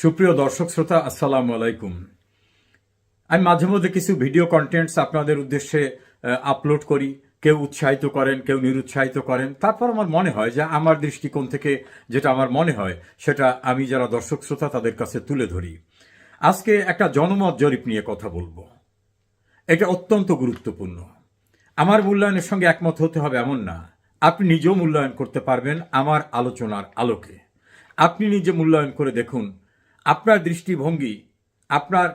সুপ্রিয় দর্শক শ্রোতা, আসসালামু আলাইকুম। আমি মাঝে মধ্যে কিছু ভিডিও কন্টেন্টস আপনাদের উদ্দেশ্যে আপলোড করি। কেউ উৎসাহিত করেন, কেউ নিরুৎসাহিত করেন। তারপর আমার মনে হয় যে আমার দৃষ্টিকোণ থেকে যেটা আমার মনে হয় সেটা আমি যারা দর্শক শ্রোতা তাদের কাছে তুলে ধরি। আজকে একটা জনমত জরিপ নিয়ে কথা বলবো। এটা অত্যন্ত গুরুত্বপূর্ণ। আমার মূল্যায়নের সঙ্গে একমত হতে হবে এমন না, আপনি নিজেও মূল্যায়ন করতে পারবেন আমার আলোচনার আলোকে। আপনি নিজে মূল্যায়ন করে দেখুন আপনার দৃষ্টিভঙ্গি, আপনার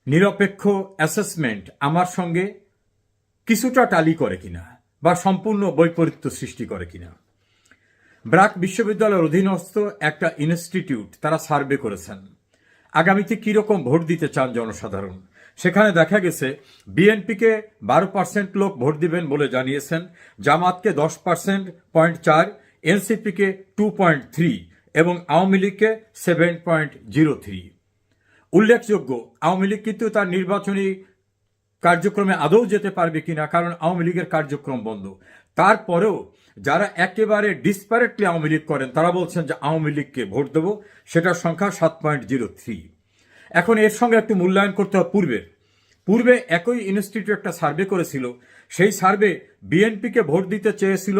নিরপেক্ষ অ্যাসেসমেন্ট আমার সঙ্গে কিছুটা টালি করে কিনা বা সম্পূর্ণ বৈপরীত্য সৃষ্টি করে কিনা। ব্র্যাক বিশ্ববিদ্যালয়ের অধীনস্থ একটা ইনস্টিটিউট তারা সার্ভে করেছেন আগামীতে কিরকম ভোট দিতে চান জনসাধারণ। সেখানে দেখা গেছে বিএনপিকে 12% লোক ভোট দিবেন বলে জানিয়েছেন, জামাতকে 10.4%, এনসিপিকে 2.3 এবং আওয়ামী লীগকে 7.03। উল্লেখযোগ্য, আওয়ামী লীগ কিন্তু তার নির্বাচনী কার্যক্রমে আদৌ যেতে পারবে কিনা, কারণ আওয়ামী লীগের কার্যক্রম বন্ধ। তারপরেও যারা একেবারে ডিসপ্যারেটলি আওয়ামী লীগ করেন তারা বলছেন যে আওয়ামী লীগকে ভোট দেব, সেটার সংখ্যা 7.03। এখন এর সঙ্গে একটু মূল্যায়ন করতে হবে পূর্বে একই ইনস্টিটিউট একটা সার্ভে করেছিল। সেই সার্ভে বিএনপিকে ভোট দিতে চেয়েছিল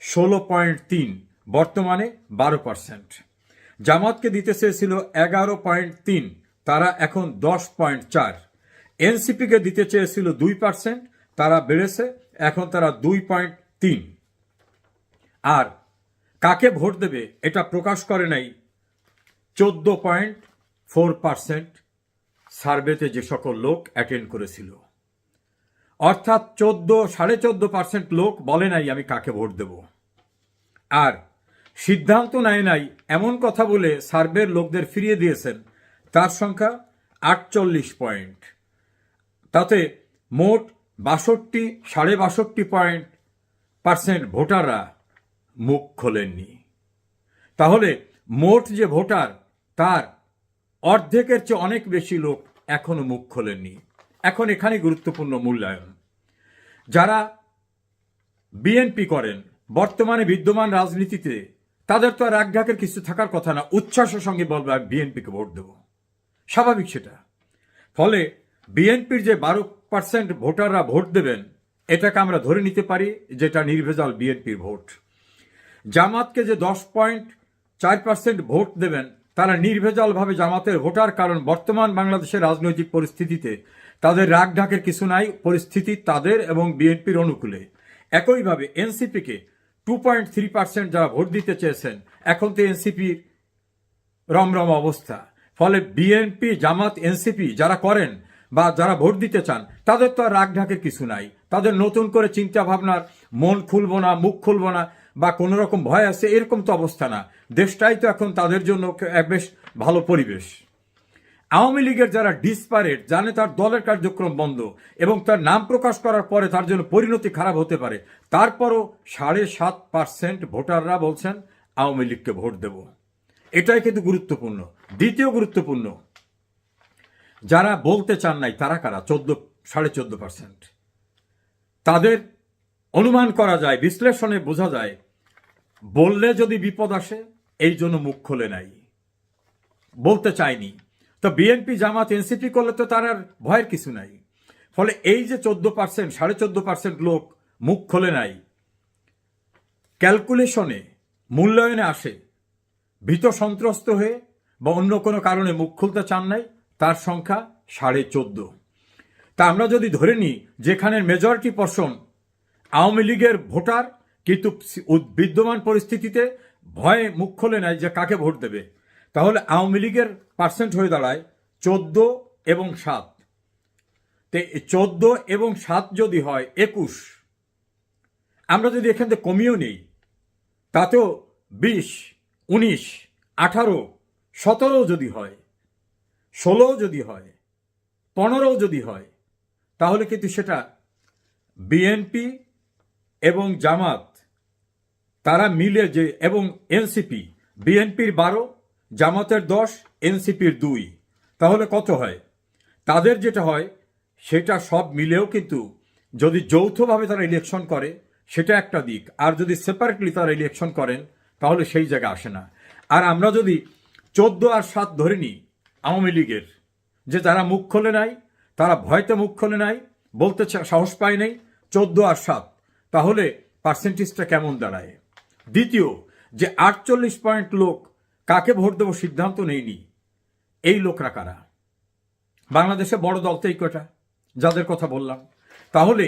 16.3, বর্তমানে 12%। জামাতকে দিতে চেয়েছিল 11.3, তারা এখন 10.4। এনসিপিকে দিতে চেয়েছিল 2%, তারা বেড়েছে, এখন তারা 2.3। আর কাকে ভোট দেবে এটা প্রকাশ করে নাই 14.4% সার্ভেতে যে সকল লোক অ্যাটেন্ড করেছিল। অর্থাৎ 14.5% লোক বলে নাই আমি কাকে ভোট দেব। আর সিদ্ধান্ত নেয় নাই এমন কথা বলে সার্ভের লোকদের ফিরিয়ে দিয়েছেন তার সংখ্যা 48 পয়েন্ট। তাতে মোট 62.5% ভোটাররা মুখ খোলেননি। তাহলে মোট যে ভোটার তার অর্ধেকের চেয়ে অনেক বেশি লোক এখনো মুখ খোলেননি। এখন এখানে গুরুত্বপূর্ণ মূল্যায়ন। যারা বিএনপি করেন বর্তমানে বিদ্যমান রাজনীতিতে, তাদের তো আর রাগঢাকের কিছু থাকার কথা না, উচ্ছ্বাসের সঙ্গে বলবে আমি বিএনপিকে ভোট দেব, স্বাভাবিক সেটা। ফলে বিএনপির যে 12% ভোটাররা ভোট দেবেন এটাকে আমরা ধরে নিতে পারি যেটা নির্ভেজাল বিএনপির ভোট। জামাতকে যে 10.4% ভোট দেবেন তারা নির্ভেজালভাবে জামাতের ভোটার, কারণ বর্তমান বাংলাদেশের রাজনৈতিক পরিস্থিতিতে তাদের রাগঢাকের কিছু নাই, পরিস্থিতি তাদের এবং বিএনপির অনুকূলে। একইভাবে এনসিপিকে 2.3% যারা ভোট দিতে চেয়েছেন, এখন তো এনসিপির রমরম অবস্থা। ফলে বিএনপি, জামাত, এনসিপি যারা করেন বা যারা ভোট দিতে চান তাদের তো আর রাগঢাকের কিছু নাই। তাদের নতুন করে চিন্তা ভাবনার মন খুলবো না, মুখ খুলবো না বা কোনো রকম ভয় আছে এরকম তো অবস্থা না। দেশটাই তো এখন তাদের জন্য বেশ ভালো পরিবেশ। আওয়ামী লীগের যারা ডিসপারেট, জানে তার দলের কার্যক্রম বন্ধ এবং তার নাম প্রকাশ করার পরে তার জন্য পরিণতি খারাপ হতে পারে, তারপরও 7.5% ভোটাররা বলছেন আওয়ামী লীগকে ভোট দেব। এটাই কিন্তু গুরুত্বপূর্ণ। দ্বিতীয় গুরুত্বপূর্ণ, যারা বলতে চান নাই তারা কারা? 14.5%। তাদের অনুমান করা যায়, বিশ্লেষণে বোঝা যায় বললে যদি বিপদ আসে এই জন্য মুখ খোলে নাই, বলতে চায়নি। তো বিএনপি, জামাত, এনসিপি করলে তো তার আর ভয়ের কিছু নাই। ফলে এই যে 14%, 14.5% লোক মুখ খোলে নাই, ক্যালকুলেশনে মূল্যায়নে আসে ভীত সন্ত্রস্ত হয়ে বা অন্য কোনো কারণে মুখ খুলতে চান নাই, তার সংখ্যা 14.5। তা আমরা যদি ধরে নিই যেখানে মেজরিটি পোর্শন আওয়ামী লীগের ভোটার, কিন্তু বিদ্যমান পরিস্থিতিতে ভয়ে মুখ খোলে নাই যে কাকে ভোট দেবে, তাহলে আওয়ামী লীগের পার্সেন্ট হয়ে দাঁড়ায় 14 এবং 7। 14 এবং 7 যদি হয় 21, আমরা যদি এখান থেকে কমিয়েও নেই তাতেও 20, 19, 18, 17 যদি হয়, 16 যদি হয়, 15 যদি হয়, তাহলে কিন্তু সেটা বিএনপি এবং জামাত তারা মিলে যে, এবং এনসিপি, বিএনপির 12, জামাতের 10, এনসিপির 2, তাহলে কত হয়? তাদের যেটা হয় সেটা সব মিলেও কিন্তু যদি যৌথভাবে তারা ইলেকশন করে সেটা একটা দিক, আর যদি সেপারেটলি তারা ইলেকশন করেন তাহলে সেই জায়গা আসে না। আর আমরা যদি 14 আর 7 ধরে নি আওয়ামী লীগের, যে যারা মুখ খোলে নাই, তারা ভয়তে মুখ খোলে নাই, বলতে সাহস পায় নাই, 14 আর 7, তাহলে পার্সেন্টেজটা কেমন দাঁড়ায়? দ্বিতীয়, যে 48% লোক কাকে ভোট দেবো সিদ্ধান্ত নেয়নি, এই লোকরা কারা? বাংলাদেশে বড় দল তো এই কটা যাদের কথা বললাম। তাহলে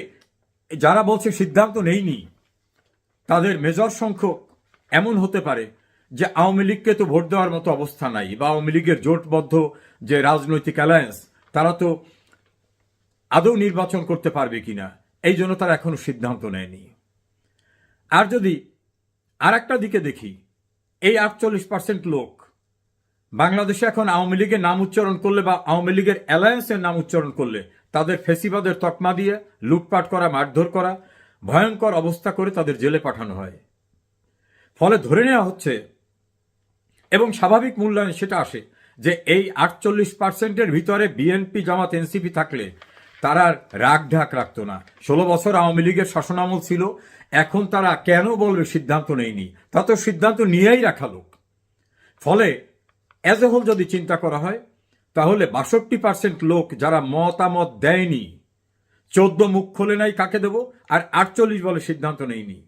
যারা বলছে সিদ্ধান্ত নেয়নি, তাদের মেজর সংখ্যক এমন হতে পারে যে আওয়ামী লীগকে তো ভোট দেওয়ার মতো অবস্থা নাই, বা আওয়ামী লীগের জোটবদ্ধ যে রাজনৈতিক অ্যালায়েন্স, তারা তো আদৌ নির্বাচন করতে পারবে কিনা, এই জন্য তারা এখনো সিদ্ধান্ত নেয়নি। আর যদি আর একটা দিকে দেখি, এই 48% লোক বাংলাদেশে এখন আওয়ামী লীগের নাম উচ্চারণ করলে বা আওয়ামী লীগের অ্যালায়েন্সের নাম উচ্চারণ করলে তাদের ফেসিবাদের তকমা দিয়ে লুটপাট করা, মারধর করা, ভয়ঙ্কর অবস্থা করে তাদের জেলে পাঠানো হয়। ফলে ধরে নেওয়া হচ্ছে, এবং স্বাভাবিক মূল্যায়নে সেটা আসে, যে এই 48%-এর ভিতরে বিএনপি, জামাত, এনসিপি থাকলে তারা রাগ ঢাক রাখতো না। 16 বছর আওয়ামী লীগের শাসনামল ছিল, এখন তারা কেন বলবে সিদ্ধান্ত নেয়নি? তা তো সিদ্ধান্ত নিয়েই রাখা লোক। ফলে অ্যাজ এ হোল যদি চিন্তা করা হয়, তাহলে 62% লোক যারা মতামত দেয়নি, 14 মুখ খোলে নাই কাকে দেব, আর 48 বলে সিদ্ধান্ত নেয়নি,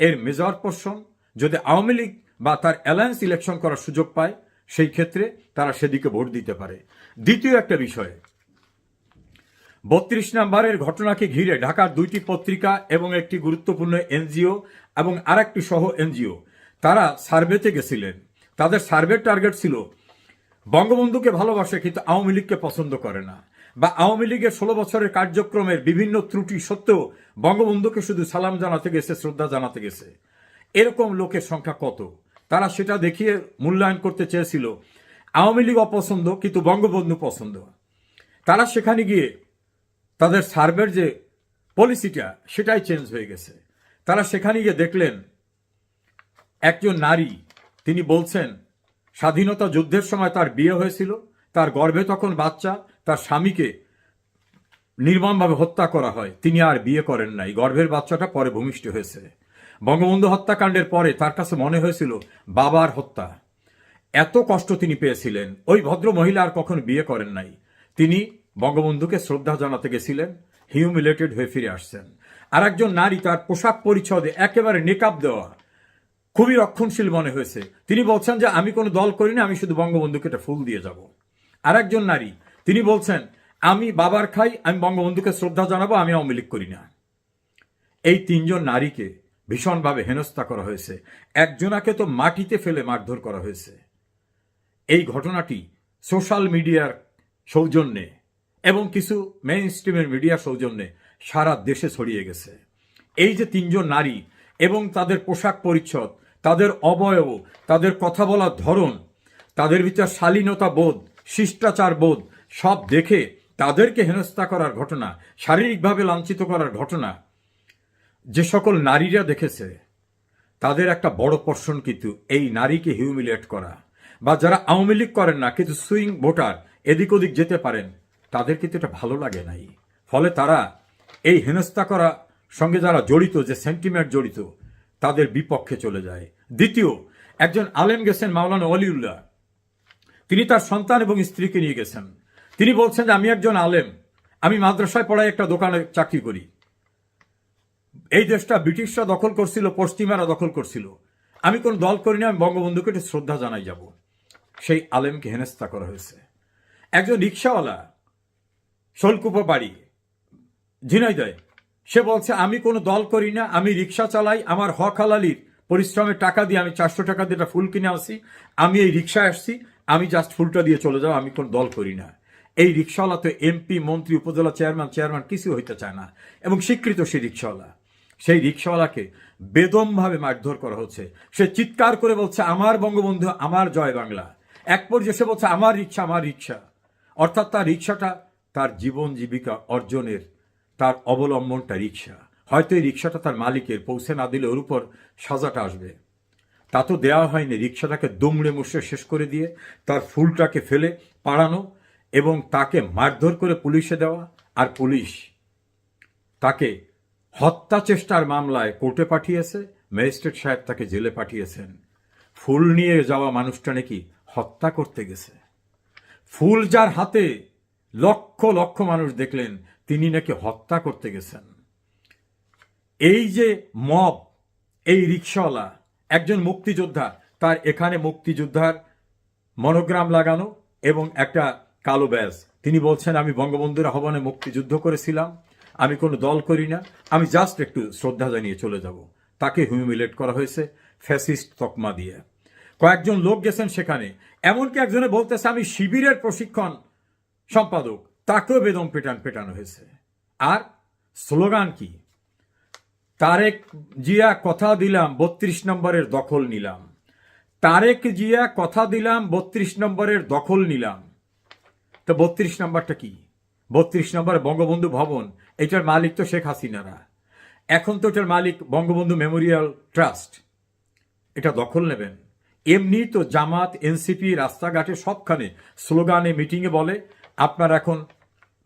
এর মেজর পোর্শন যদি আওয়ামী লীগ বা তার অ্যালায়েন্স ইলেকশন করার সুযোগ পায়, সেই ক্ষেত্রে তারা সেদিকে ভোট দিতে পারে। দ্বিতীয় একটা বিষয়, 32 নম্বরের ঘটনাকে ঘিরে ঢাকার 2টি পত্রিকা এবং একটি গুরুত্বপূর্ণ এনজিও এবং আরেকটি সহ এনজিও তারা সার্ভেতে গেছিলেন। তাদের সার্ভের টার্গেট ছিল বঙ্গবন্ধুকে ভালোবাসে কিন্তু আওয়ামী লীগকে পছন্দ করে না, বা আওয়ামী লীগের 16 বছরের কার্যক্রমের বিভিন্ন ত্রুটি সত্ত্বেও বঙ্গবন্ধুকে শুধু সালাম জানাতে গেছে, শ্রদ্ধা জানাতে গেছে। এরকম লোকের সংখ্যা কত? তারা সেটা দেখিয়ে মূল্যায়ন করতে চেয়েছিল আওয়ামী লীগ অপছন্দ কিন্তু বঙ্গবন্ধু পছন্দ। তারা সেখানে গিয়ে তাদের সার্ভের যে পলিসিটা সেটাই চেঞ্জ হয়ে গেছে। তারা সেখানে গিয়ে দেখলেন একজন নারী, তিনি বলছেন স্বাধীনতা যুদ্ধের সময় তার বিয়ে হয়েছিল, তার গর্ভে তখন বাচ্চা, তার স্বামীকে নির্মমভাবে হত্যা করা হয়, তিনি আর বিয়ে করেন নাই, গর্ভের বাচ্চাটা পরে ভূমিষ্ঠ হয়েছে। বঙ্গবন্ধু হত্যাকাণ্ডের পরে তার কাছে মনে হয়েছিল বাবার হত্যা, এত কষ্ট তিনি পেয়েছিলেন। ওই ভদ্র মহিলা আর কখনো বিয়ে করেন নাই, তিনি বঙ্গবন্ধুকে শ্রদ্ধা জানাতে গেছিলেন, হিউমিলেটেড হয়ে ফিরে আসছেন। আর একজন নারী, তার পোশাক পরিচ্ছদে একেবারে নেকাব দেওয়া, খুবই রক্ষণশীল মনে হয়েছে, তিনি বলছেন যে আমি কোনো দল করি না, আমি শুধু বঙ্গবন্ধুকে একটা ফুল দিয়ে যাব। আর একজন নারী, তিনি বলছেন আমি বাবার খাই, আমি বঙ্গবন্ধুকে শ্রদ্ধা জানাবো, আমি আওয়ামী লীগ করি না। এই 3 জন নারীকে ভীষণভাবে হেনস্থা করা হয়েছে, একজনাকে তো মাটিতে ফেলে মারধর করা হয়েছে। এই ঘটনাটি সোশ্যাল মিডিয়ার সৌজন্যে এবং কিছু মেইন স্ট্রিমের মিডিয়ার সৌজন্যে সারা দেশে ছড়িয়ে গেছে। এই যে 3 জন নারী এবং তাদের পোশাক পরিচ্ছদ, তাদের অবয়ব, তাদের কথা বলার ধরন, তাদের ভিতর শালীনতা বোধ, শিষ্টাচার বোধ, সব দেখে তাদেরকে হেনস্থা করার ঘটনা, শারীরিকভাবে লাঞ্ছিত করার ঘটনা যে সকল নারীরা দেখেছে, তাদের একটা বড় পোর্শন কিন্তু এই নারীকে হিউমিলেট করা, বা যারা আওয়ামী লীগ করেন না কিন্তু সুইং ভোটার, এদিক ওদিক যেতে পারেন, তাদের কিন্তু এটা ভালো লাগে নাই। ফলে তারা এই হেনস্থা করা সঙ্গে যারা জড়িত, যে সেন্টিমেন্ট জড়িত, তাদের বিপক্ষে চলে যায়। দ্বিতীয়, একজন আলেম গেছেন মাওলানা ওয়ালিউল্লাহ, তিনি তার সন্তান এবং স্ত্রীকে নিয়ে গেছেন। তিনি বলছেন যে আমি একজন আলেম, আমি মাদ্রাসায় পড়ায় একটা দোকানে চাকরি করি, এই দেশটা ব্রিটিশরা দখল করছিল, পশ্চিমারা দখল করছিল, আমি কোন দল করি না, আমি বঙ্গবন্ধুকে একটু শ্রদ্ধা জানাই যাব। সেই আলেমকে হেনস্থা করা হয়েছে। একজন রিক্সাওয়ালা, শোলকুপা বাড়ি, ঝিনাইদহে, সে বলছে আমি কোনো দল করি না, আমি রিক্সা চালাই, আমার হক হালালির পরিশ্রমের টাকা দিয়ে আমি 400 টাকা দিয়ে একটা ফুল কিনে আসি, আমি এই রিক্সায় আসছি, আমি জাস্ট ফুলটা দিয়ে চলে যাও, আমি কোনো দল করি না। এই রিক্সাওয়ালা তো এমপি, মন্ত্রী, উপজেলা চেয়ারম্যান কিছু হইতে চায় না, এবং স্বীকৃত সেই রিক্সাওয়ালা। সেই রিক্সাওয়ালাকে বেদমভাবে মারধর করা হচ্ছে। সে চিৎকার করে বলছে আমার বঙ্গবন্ধু, আমার জয় বাংলা। এক পর্যায়ে সে বলছে আমার রিক্সা, আমার রিক্সা। অর্থাৎ তার রিক্সাটা তার জীবন জীবিকা অর্জনের, তার অবলম্বনটা রিক্সা। হয়তো এই রিক্সাটা তার মালিকের, পৌঁছে না দিলে ওর উপর সাজাটা আসবে। তা তো দেওয়া হয়নি, রিক্সাটাকে দুমড়ে মুষড়ে শেষ করে দিয়ে তার ফুলটাকে ফেলে পাড়ানো এবং তাকে মারধর করে পুলিশে দেওয়া, আর পুলিশ তাকে হত্যা চেষ্টার মামলায় কোর্টে পাঠিয়েছে, ম্যাজিস্ট্রেট সাহেব তাকে জেলে পাঠিয়েছেন। ফুল নিয়ে যাওয়া মানুষটা নাকি হত্যা করতে গেছে। ফুল যার হাতে লক্ষ লক্ষ মানুষ দেখলেন, তিনি নাকি হত্যা করতে গেছেন। এই যে মব, এই রিকশাওয়ালা একজন মুক্তিযোদ্ধা, তার এখানে মুক্তিযোদ্ধার মনোগ্রাম লাগানো এবং একটা কালো ব্যাজ। তিনি বলছেন, আমি বঙ্গবন্ধুর আহ্বানে মুক্তিযুদ্ধ করেছিলাম, আমি কোনো দল করি না, আমি জাস্ট একটু শ্রদ্ধা জানিয়ে চলে যাব। তাকে হিউমিলেট করা হয়েছে ফ্যাসিস্ট তকমা দিয়ে। কয়েকজন লোক গেছেন সেখানে, এমনকি একজনে বলতেছে আমি শিবিরের প্রশিক্ষণ সম্পাদক, তাকেও বেদম পেটানো হয়েছে। আর স্লোগান কি? তারেক জিয়া কথা দিলাম 32 নম্বরের দখল নিলাম। তারেক জিয়া কথা দিলাম 32 নম্বরের দখল নিলাম। তো 32 নম্বরটা কি? 32 নম্বর বঙ্গবন্ধু ভবন, এটার মালিক তো শেখ হাসিনারা। এখন তো এটার মালিক বঙ্গবন্ধু মেমোরিয়াল ট্রাস্ট। এটা দখল নেবেন? এমনি তো জামাত, এনসিপি রাস্তাঘাটে সবখানে স্লোগানে, মিটিংয়ে বলে আপনারা এখন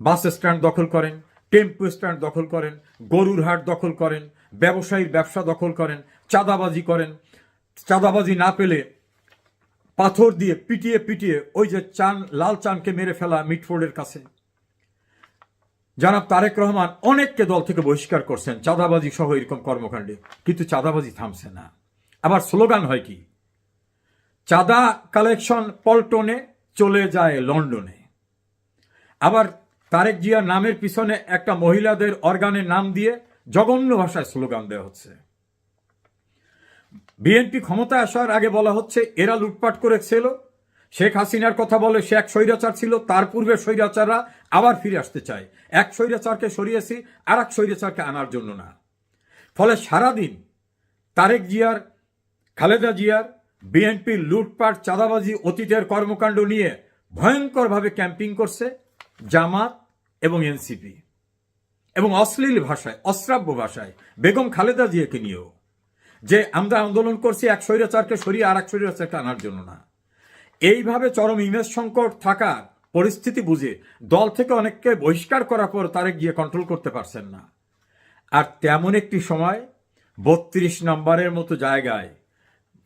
বাস স্ট্যান্ড দখল করেন, টেম্পো স্ট্যান্ড দখল করেন, গরুর হাট দখল করেন, ব্যবসায়ীর ব্যবসা দখল করেন, চাঁদাবাজি করেন। চাঁদাবাজি না পেলে পাথর দিয়ে পিটিয়ে ওই যে লাল চানকে মেরে ফেলা মিটফোর্ডের কাছে। জনাব তারেক রহমান অনেককে দল থেকে বহিষ্কার করছেন চাঁদাবাজি সহ এরকম কর্মকাণ্ডে, কিন্তু চাঁদাবাজি থামছে না। আবার স্লোগান হয় কি? চাঁদা কালেকশন পল্টনে, চলে যায় লন্ডনে। আবার তারেক জিয়ার নামের পিছনে একটা মহিলাদের অর্গানের নাম দিয়ে জঘন্য ভাষায় স্লোগান দেওয়া হচ্ছে। বিএনপি ক্ষমতায় আসার আগে বলা হচ্ছে এরা লুটপাট করেছিল, শেখ হাসিনার কথা বলে সে এক স্বৈরাচার ছিল, তার পূর্বে স্বৈরাচাররা আবার ফিরে আসতে চায়। এক স্বৈরাচারকে সরিয়েছি আর এক স্বৈরাচারকে আনার জন্য না। ফলে সারাদিন তারেক জিয়ার, খালেদা জিয়ার, বিএনপির লুটপাট, চাঁদাবাজি, অতীতের কর্মকাণ্ড নিয়ে ভয়ঙ্করভাবে ক্যাম্পিং করছে জামাত এবং এনসিপি, এবং অশ্লীল ভাষায়, অশ্রাব্য ভাষায় বেগম খালেদা জিয়াকে নিয়েও, যে আমরা আন্দোলন করছি এক স্বৈরাচারকে সরিয়ে আর এক স্বৈরাচারকে আনার জন্য না। এইভাবে চরম ইমেজ সংকট থাকার পরিস্থিতি বুঝে দল থেকে অনেককে বহিষ্কার করার পর তারেক গিয়ে কন্ট্রোল করতে পারছেন না। আর তেমন একটি সময় 32 নম্বরের মতো জায়গায়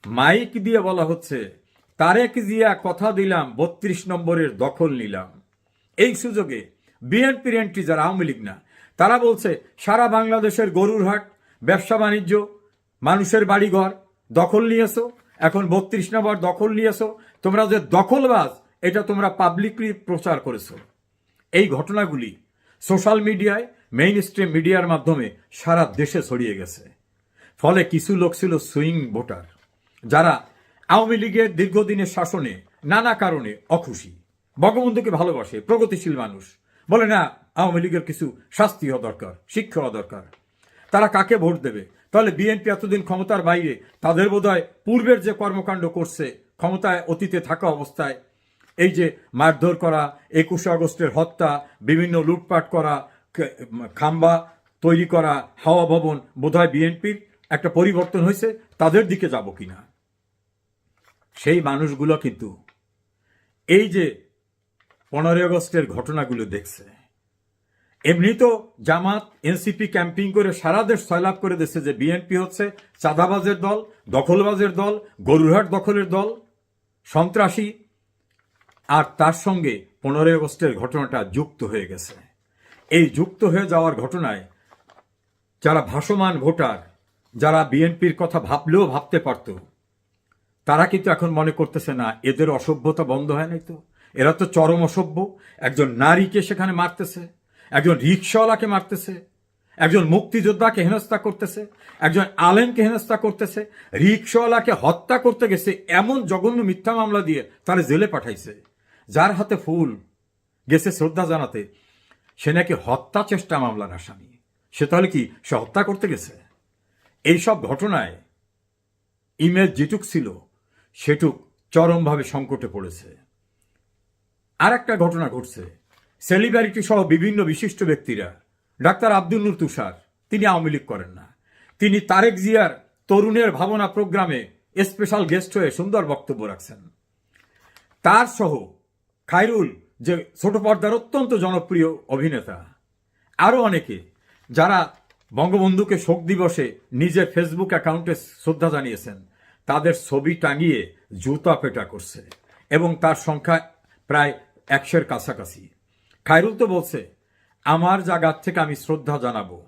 মাইক দিয়ে বলা হচ্ছে তারেক জিয়া কথা দিলাম 32 নম্বরের দখল নিলাম। এই সুযোগে বিএনপির এন্ট্রি, যারা আওয়ামী লীগ না, তারা বলছে সারা বাংলাদেশের গরুর হাট, ব্যবসা বাণিজ্য, মানুষের বাড়িঘর দখল নিয়েছো, এখন 32 নম্বর দখল নিয়েছো, তোমরা যে দখলবাজ এটা তোমরা পাবলিকলি প্রচার করেছো। এই ঘটনাগুলি সোশ্যাল মিডিয়ায়, মেইন স্ট্রিম মিডিয়ার মাধ্যমে সারা দেশে ছড়িয়ে গেছে। ফলে কিছু লোক ছিল সুইং ভোটার, যারা আওয়ামী লীগের দীর্ঘদিনের শাসনে নানা কারণে অখুশি, বঙ্গবন্ধুকে ভালোবাসে, প্রগতিশীল মানুষ, বলে না আওয়ামী লীগের কিছু শাস্তি হওয়া দরকার, শিক্ষা হওয়া দরকার। তারা কাকে ভোট দেবে? তাহলে বিএনপি এতদিন ক্ষমতার বাইরে, তাদের বোধহয় পূর্বের যে কর্মকাণ্ড করছে ক্ষমতায় অতীতে থাকা অবস্থায়, এই যে মারধর করা, 21 আগস্টের হত্যা, বিভিন্ন লুটপাট করা, খাম্বা তৈরি করা, হাওয়া ভবন, বোধহয় বিএনপির একটা পরিবর্তন হয়েছে, তাদের দিকে যাব কিনা। সেই মানুষগুলো কিন্তু এই যে 15 আগস্টের ঘটনাগুলো দেখছে। এমনি তো জামাত, এনসিপি ক্যাম্পিং করে সারা দেশ সয়লাভ করে দিচ্ছে যে বিএনপি হচ্ছে চাঁদাবাজের দল, দখলবাজের দল, গরুরহাট দখলের দল, সন্ত্রাসী। আর তার সঙ্গে 15 আগস্টের ঘটনাটা যুক্ত হয়ে গেছে। এই যুক্ত হয়ে যাওয়ার ঘটনায় যারা ভাসমান ভোটার, যারা বিএনপির কথা ভাবলেও ভাবতে পারত, তারা কিন্তু এখন মনে করতেছে না এদের অসভ্যতা বন্ধ হয় নাই তো, এরা তো চরম অসভ্য। একজন নারীকে সেখানে মারতেছে, একজন রিকশাওয়ালাকে মারতেছে, একজন মুক্তিযোদ্ধাকে হেনস্থা করতেছে, একজন আলেমকে হেনস্থা করতেছে, রিকশাওয়ালাকে হত্যা করতে গেছে এমন জঘন্য মিথ্যা মামলা দিয়ে তারা জেলে পাঠাইছে। যার হাতে ফুল গেছে শ্রদ্ধা জানাতে, সে নাকি হত্যা চেষ্টা মামলার আসামি। সে তাহলে কি সে হত্যা করতে গেছে? এইসব ঘটনায় ইমেজ যেটুক ছিল সেটুক চরমভাবে সংকটে পড়েছে। আর একটা ঘটনা ঘটছে, সেলিব্রিটি সহ বিভিন্ন বিশিষ্ট ব্যক্তিরা, ডাক্তার আব্দুল নূর তুষার, তিনি আওয়ামী লীগ করেন না, তিনি তারেক জিয়ার তরুণের ভাবনা প্রোগ্রামে স্পেশাল গেস্ট হয়ে সুন্দর বক্তব্য রাখছেন। তার সহ খায়রুল, যে ছোট পর্দার অত্যন্ত জনপ্রিয় অভিনেতা, আরও অনেকে যারা বঙ্গবন্ধুকে শোক দিবসে নিজের ফেসবুক অ্যাকাউন্টে শ্রদ্ধা জানিয়েছেন, তাদের ছবি টাঙিয়ে জুতা পেটা করছে এবং তার সংখ্যা প্রায় 100-এর কাছাকাছি। খায়রুল তো বলছে, আমার জায়গার থেকে আমি শ্রদ্ধা জানাবো,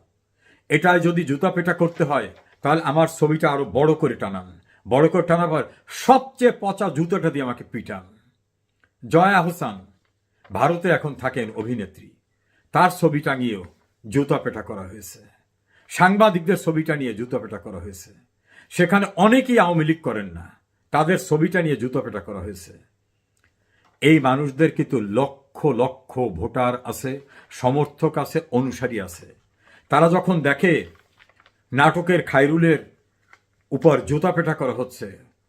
এটাই যদি জুতা পেটা করতে হয় তাহলে আমার ছবিটা আরো বড় করে টানান, বড় করে টানার পর সবচেয়ে পচা জুতোটা দিয়ে আমাকে পিটান। জয়া আহসান ভারতে এখন থাকেন অভিনেত্রী, তার ছবি টাঙিয়েও জুতা পেটা করা হয়েছে। সাংবাদিকদের ছবিটা নিয়ে জুতা পেটা করা হয়েছে। সেখানে অনেকেই আওয়ামী লীগ করেন না, তাদের ছবিটা নিয়ে জুতা পেটা করা হয়েছে। এই মানুষদের কিন্তু লক্ষ লক্ষ ভোটার আছে, সমর্থক আছে, অনুসারী আছে। তারা যখন দেখে নাটকের খায়রুলের উপর জুতা পেটা করা হচ্ছে,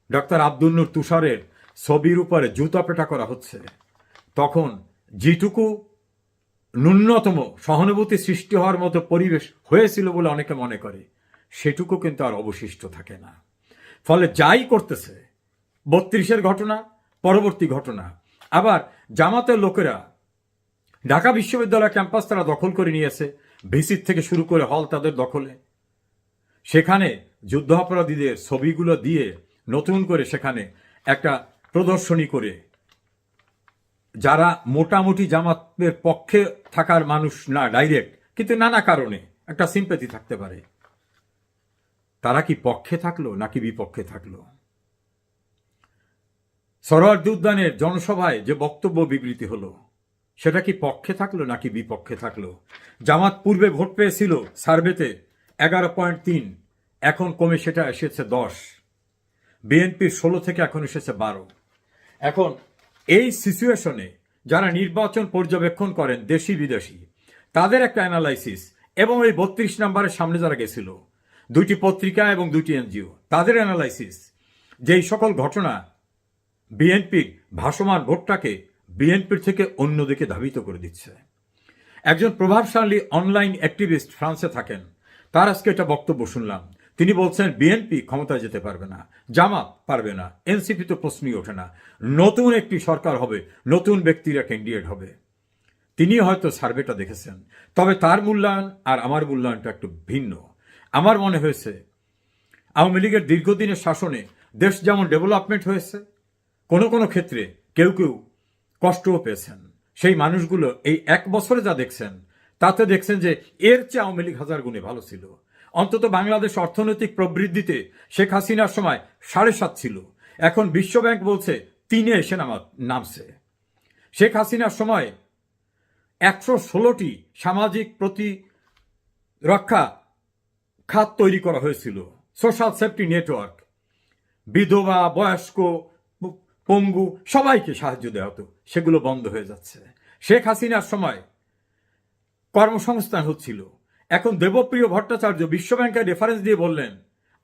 ডক্টর আব্দুল নূর তুষারের ছবির উপরে জুতা পেটা করা হচ্ছে, তখন যেটুকু ন্যূনতম সহানুভূতি সৃষ্টি হওয়ার মতো পরিবেশ হয়েছিল বলে অনেকে মনে করে, সেটুকু কিন্তু আর অবশিষ্ট থাকে না। ফলে যাই করতেছে, 32-এর ঘটনা, পরবর্তী ঘটনা, আবার জামাতের লোকেরা ঢাকা বিশ্ববিদ্যালয় ক্যাম্পাস তারা দখল করে নিয়েছে, ভিসির থেকে শুরু করে হল তাদের দখলে। সেখানে যুদ্ধাপরাধীদের ছবিগুলো দিয়ে নতুন করে সেখানে একটা প্রদর্শনী করে যারা মোটামুটি জামাতের পক্ষে থাকার মানুষ না ডাইরেক্ট, কিন্তু নানা কারণে একটা সিম্প্যাথি থাকতে পারে, তারা কি পক্ষে থাকলো নাকি বিপক্ষে থাকলো? সরোয়ার্দী উদ্যানের জনসভায় যে বক্তব্য বিবৃতি হলো, সেটা কি পক্ষে থাকলো নাকি বিপক্ষে থাকলো? জামাত পূর্বে ভোট পেয়েছিল সার্ভেতে 11.3, এখন কমে সেটা এসেছে 10। বিএনপির 16 থেকে এখন এসেছে 12। এখন এই সিচুয়েশনে যারা নির্বাচন পর্যবেক্ষণ করেন দেশি বিদেশি, তাদের একটা অ্যানালাইসিস, এবং এই 32 নম্বরের সামনে যারা গেছিল, 2টি পত্রিকা এবং 2টি এনজিও, তাদের অ্যানালাইসিস যে এই সকল ঘটনা বিএনপির ভাসমান ভোটটাকে বিএনপির থেকে অন্যদিকে ধাবিত করে দিচ্ছে। একজন প্রভাবশালী অনলাইন অ্যাক্টিভিস্ট ফ্রান্সে থাকেন, তার আজকে এটা বক্তব্য শুনলাম। তিনি বলছেন বিএনপি ক্ষমতায় যেতে পারবে না, জামাত পারবে না, এনসিপি তো প্রশ্নই ওঠে না, নতুন একটি সরকার হবে, নতুন ব্যক্তিরা ক্যান্ডিডেট হবে। তিনি হয়তো সার্ভেটা দেখেছেন, তবে তার মূল্যায়ন আর আমার মূল্যায়নটা একটু ভিন্ন। আমার মনে হয়েছে আওয়ামী লীগের দীর্ঘদিনের শাসনে দেশ যেমন ডেভেলপমেন্ট হয়েছে, কোনো কোনো ক্ষেত্রে কেউ কেউ কষ্টও পেয়েছেন। সেই মানুষগুলো এই 1 বছরে যা দেখছেন, তাতে দেখছেন যে এর চেয়ে আওয়ামী লীগ 1000 গুণে ভালো ছিল। অন্তত বাংলাদেশ অর্থনৈতিক প্রবৃদ্ধিতে শেখ হাসিনার সময় 7.5 ছিল, এখন বিশ্বব্যাংক বলছে 3-এ এসে নামছে। শেখ হাসিনার সময় 116টি সামাজিক প্রতিরক্ষা খাত তৈরি করা হয়েছিল, সোশ্যাল সেফটি নেটওয়ার্ক, বিধবা, বয়স্ক, পঙ্গু সবাইকে সাহায্য দেওয়া হতো, সেগুলো বন্ধ হয়ে যাচ্ছে। শেখ হাসিনার সময় কর্মসংস্থান হচ্ছিল, এখন দেবপ্রিয় ভট্টাচার্য বিশ্বব্যাংকের রেফারেন্স দিয়ে বললেন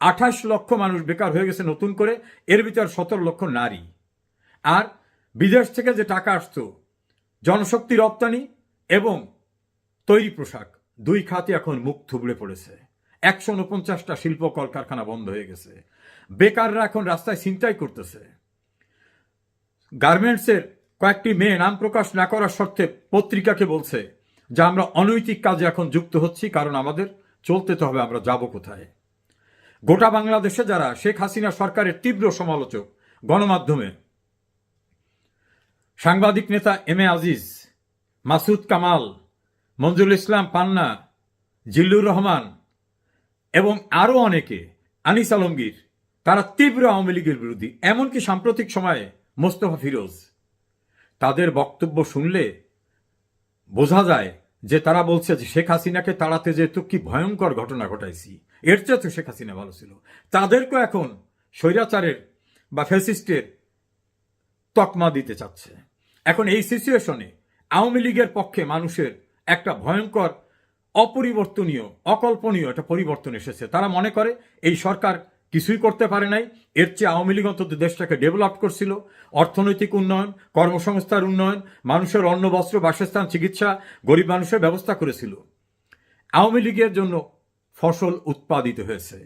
28 লক্ষ মানুষ বেকার হয়ে গেছে নতুন করে, এর ভিতর 17 লক্ষ নারী। আর বিদেশ থেকে যে টাকা আসতো, জনশক্তি রপ্তানি এবং তৈরি পোশাক, 2 খাতে এখন মুখ থুবড়ে পড়েছে। 149টা শিল্প কলকারখানা বন্ধ হয়ে গেছে, বেকাররা এখন রাস্তায় ছিনতাই করতেছে। গার্মেন্টসের কয়েকটি মেয়ে নাম প্রকাশ না করার শর্তে পত্রিকাকে বলছে যে আমরা অনৈতিক কাজে এখন যুক্ত হচ্ছি, কারণ আমাদের চলতে তো হবে, আমরা যাব কোথায়? গোটা বাংলাদেশে যারা শেখ হাসিনা সরকারের তীব্র সমালোচক, গণমাধ্যমে সাংবাদিক নেতা এম এ আজিজ, মাসুদ কামাল, মঞ্জুল ইসলাম পান্না, জিল্লুর রহমান এবং আরও অনেকে, আনিস আলমগীর, তারা তীব্র আওয়ামী লীগের বিরোধী। এমনকি সাম্প্রতিক সময়ে মোস্তফা ফিরোজ, তাদের বক্তব্য শুনলে বোঝা যায় যে তারা বলছে যে শেখ হাসিনাকে তাড়াতে যেহেতু কি ভয়ঙ্কর ঘটনা ঘটাইছি, এর চেয়ে তো শেখ হাসিনা ভালো ছিল। তাদেরকেও এখন স্বৈরাচারের বা ফ্যাসিস্টের তকমা দিতে চাচ্ছে। এখন এই সিচুয়েশনে আওয়ামী লীগের পক্ষে মানুষের একটা ভয়ঙ্কর, অপরিবর্তনীয়, অকল্পনীয় একটা পরিবর্তন এসেছে। তারা মনে করে এই সরকার কিছুই করতে পারে নাই, এর চেয়ে আওয়ামী লীগ অন্তত দেশটাকে ডেভেলপ করছিল, অর্থনৈতিক উন্নয়ন, কর্মসংস্থার উন্নয়ন, মানুষের অন্ন, বস্ত্র, বাসস্থান, চিকিৎসা, গরিব মানুষের ব্যবস্থা করেছিল। আওয়ামী লীগের জন্য ফসল উৎপাদিত হয়েছে,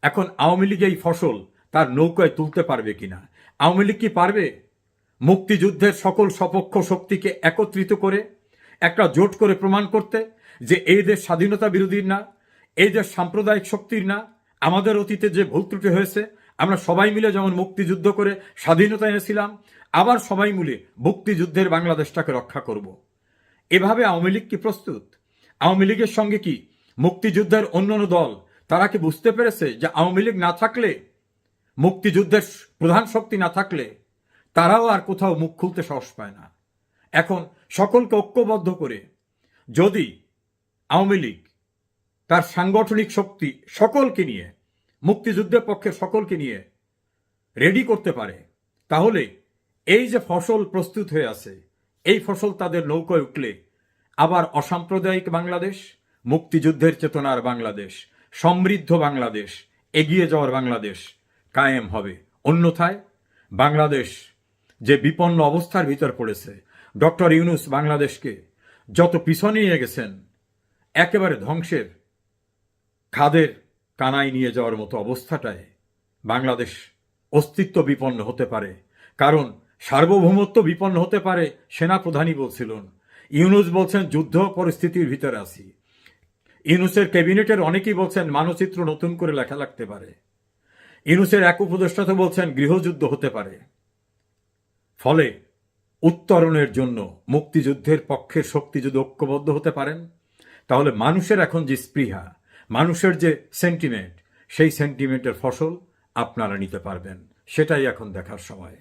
এখন আওয়ামী লীগ এই ফসল তার নৌকায় তুলতে পারবে কিনা? আওয়ামী লীগ কি পারবে মুক্তিযুদ্ধের সকল সপক্ষ শক্তিকে একত্রিত করে একটা জোট করে প্রমাণ করতে যে এই দেশ স্বাধীনতা বিরোধীর না, এই দেশ সাম্প্রদায়িক শক্তির না, আমাদের অতীতে যে ভুল ত্রুটি হয়েছে, আমরা সবাই মিলে যেমন মুক্তিযুদ্ধ করে স্বাধীনতা এনেছিলাম, আবার সবাই মিলে মুক্তিযুদ্ধের বাংলাদেশটাকে রক্ষা করব। এভাবে আওয়ামী লীগ কি প্রস্তুত? আওয়ামী লীগের সঙ্গে কি মুক্তিযুদ্ধের অন্যান্য দল তারা কি বুঝতে পেরেছে যে আওয়ামী লীগ না থাকলে, মুক্তিযুদ্ধের প্রধান শক্তি না থাকলে তারাও আর কোথাও মুখ খুলতে সাহস পায় না। এখন সকলকে ঐক্যবদ্ধ করে যদি আওয়ামী লীগ তার সাংগঠনিক শক্তি সকলকে নিয়ে, মুক্তিযুদ্ধের পক্ষের সকলকে নিয়ে রেডি করতে পারে, তাহলে এই যে ফসল প্রস্তুত হয়ে আছে, এই ফসল তাদের নৌকায় উঠলে আবার অসাম্প্রদায়িক বাংলাদেশ, মুক্তিযুদ্ধের চেতনার বাংলাদেশ, সমৃদ্ধ বাংলাদেশ, এগিয়ে যাওয়ার বাংলাদেশ কায়েম হবে। অন্যথায় বাংলাদেশ যে বিপন্ন অবস্থার ভিতর পড়েছে, ডক্টর ইউনূস বাংলাদেশকে যত পিছনে নিয়ে গেছেন, একেবারে ধ্বংসের খাদের কানায় নিয়ে যাওয়ার মতো অবস্থাটায় বাংলাদেশ অস্তিত্ব বিপন্ন হতে পারে। কারণ সার্বভৌমত্ব বিপন্ন হতে পারে, সেনাপ্রধানই বলছিলেন। ইউনূস বলছেন যুদ্ধ পরিস্থিতির ভিতরে আছি। ইউনূসের ক্যাবিনেটের অনেকেই বলছেন মানচিত্র নতুন করে লেখা লাগতে পারে। ইউনূসের এক উপদেষ্টা তো বলছেন গৃহযুদ্ধ হতে পারে। ফলে উত্তরণের জন্য মুক্তিযুদ্ধের পক্ষের শক্তি যদি ঐক্যবদ্ধ হতে পারেন, তাহলে মানুষের এখন যে স্পৃহা, মানুষের যে সেন্টিমেন্ট, সেই সেন্টিমেন্টের ফসল আপনারা নিতে পারবেন। সেটাই এখন দেখার সময়।